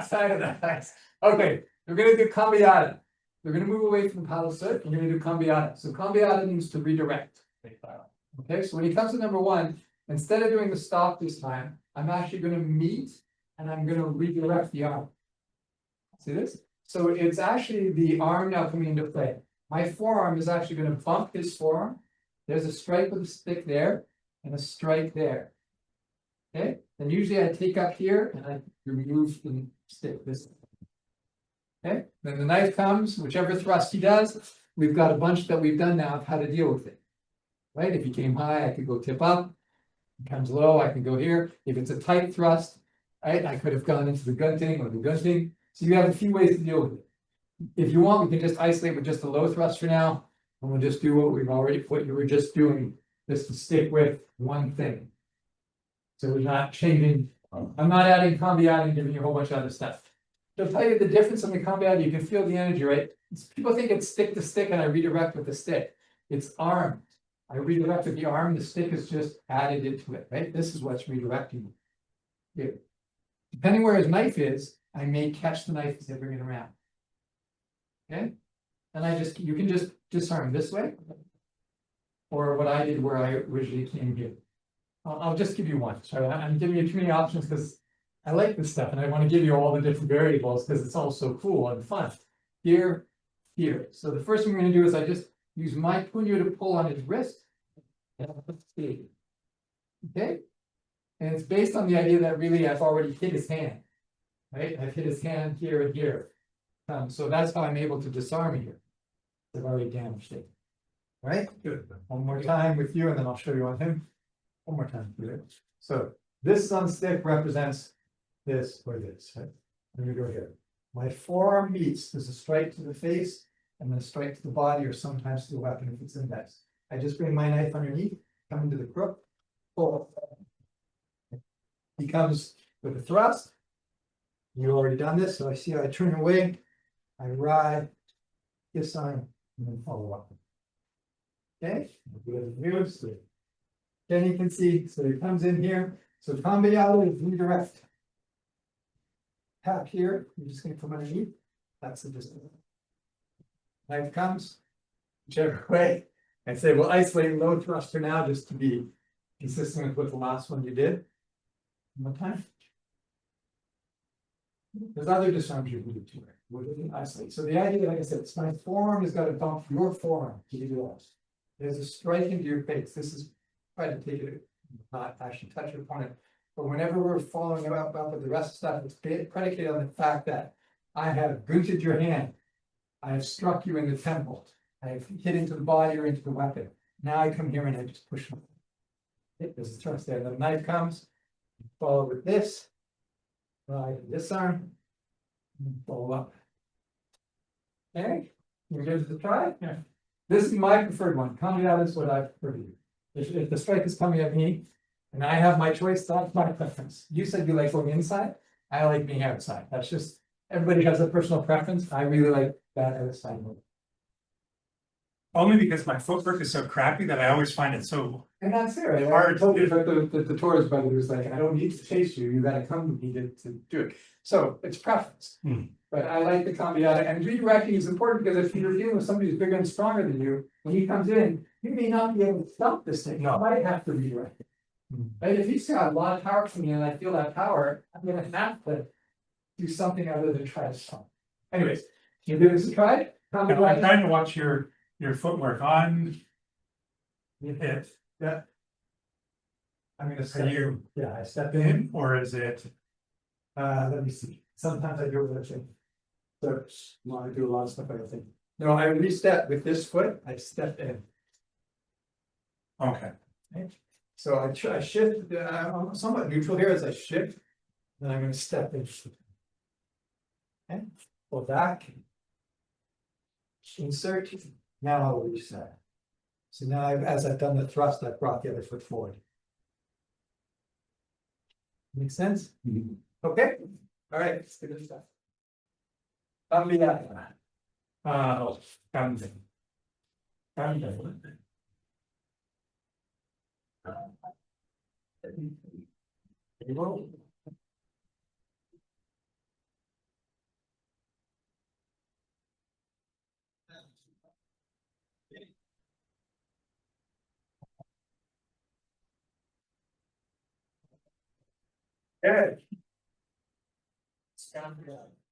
Side of the ice. Okay, we're gonna do cambiata. We're gonna move away from paddle surf. We're gonna do cambiata. So cambiata means to redirect. Okay, so when it comes to number one, instead of doing the stop this time, I'm actually gonna meet and I'm gonna redirect the arm. See this? So it's actually the arm now coming into play. My forearm is actually gonna bump his forearm. There's a strike with a stick there and a strike there. Okay, then usually I take up here and I remove the stick this. Okay, then the knife comes, whichever thrust he does, we've got a bunch that we've done now of how to deal with it. Right, if he came high, I could go tip up. If he comes low, I can go here. If it's a tight thrust, right, I could have gone into the gunting or the gunting. So you have a few ways to deal with it. If you want, we can just isolate with just a low thrust for now, and we'll just do what you were just doing, just to stick with one thing. So we're not changing, I'm not adding cambiata and giving you a whole bunch of other stuff. To tell you the difference in the cambiata, you can feel the energy, right? People think it's stick to stick and I redirect with the stick. It's arm. I redirect with the arm, the stick is just added into it, right? This is what's redirecting here. Depending where his knife is, I may catch the knife as I bring it around. Okay? And you can just disarm this way. Or what I did where I originally came here. I'll just give you one. So I'm giving you too many options because I like this stuff and I want to give you all the different variables because it's all so cool and fun. Here, here. So the first thing we're going to do is I just use my puño to pull on his wrist. Okay. And it's based on the idea that really I've already hit his hand. Right? I've hit his hand here and here. So that's how I'm able to disarm here. I've already damaged it. All right? Good. One more time with you and then I'll show you on him. One more time. So this sun stick represents this or this. Right? Let me go here. My forearm meets. There's a strike to the face and then a strike to the body or sometimes to the weapon if it's index. I just bring my knife underneath, come into the crook, pull. He comes with a thrust. You've already done this, so I see how I turn away. I ride, disarm, and then follow up. Okay, then you can see, so he comes in here. So cambiata is redirect. Tap here, you're just going to come underneath. That's the distance. Knife comes, whichever way. I say we'll isolate low thrust for now just to be consistent with what the last one you did. One more time. There's other disarms you can do too. We'll isolate. So the idea, like I said, it's my forearm has got to bump your forearm to do this. There's a strike into your face. This is try to take it, not actually touch your opponent. But whenever we're following up with the rest of stuff, it's predicated on the fact that I have gunted your hand. I have struck you in the temple. I have hit into the body or into the weapon. Now I come here and I just push them. There's a thrust there. The knife comes, follow with this. Right, this arm, follow up. Okay, you give it a try. Yeah. This is my preferred one. Cambiata is what I prefer to do. If the strike is coming at me and I have my choice, that's my preference. You said you like going inside. I like being outside. That's just everybody has a personal preference. I really like that outside move. Only because my footwork is so crappy that I always find it so. And that's it. Hard I told you about the tourist brother who's like, I don't need to chase you. You got to come to me to do it. So it's preference. But I like the cambiata, and redirecting is important because if you're dealing with somebody who's bigger and stronger than you, when he comes in, you may not be able to stop this thing. No. You might have to redirect it. Right? If he's got a lot of power from me and I feel that power, I'm going to have to do something other than try to stop. Anyways, can you give this a try? I'm trying to watch your footwork on it. Yeah. I'm going to Are step you Yeah, I step in. in or is it? Let me see. Sometimes I do it with a thing. So, no, I do a lot of stuff. I think. No, I restep with this foot. I step in. Okay. Okay. So I shift. I'm somewhat neutral here as I shift. Then I'm going to step in. Okay. Pull back. Insert. Now I'll reset. So now, as I've done the thrust, I've brought the other foot forward. Make sense? Okay. All right. Let's do this stuff. Cambiata. Cambia. Good. Cambiatta.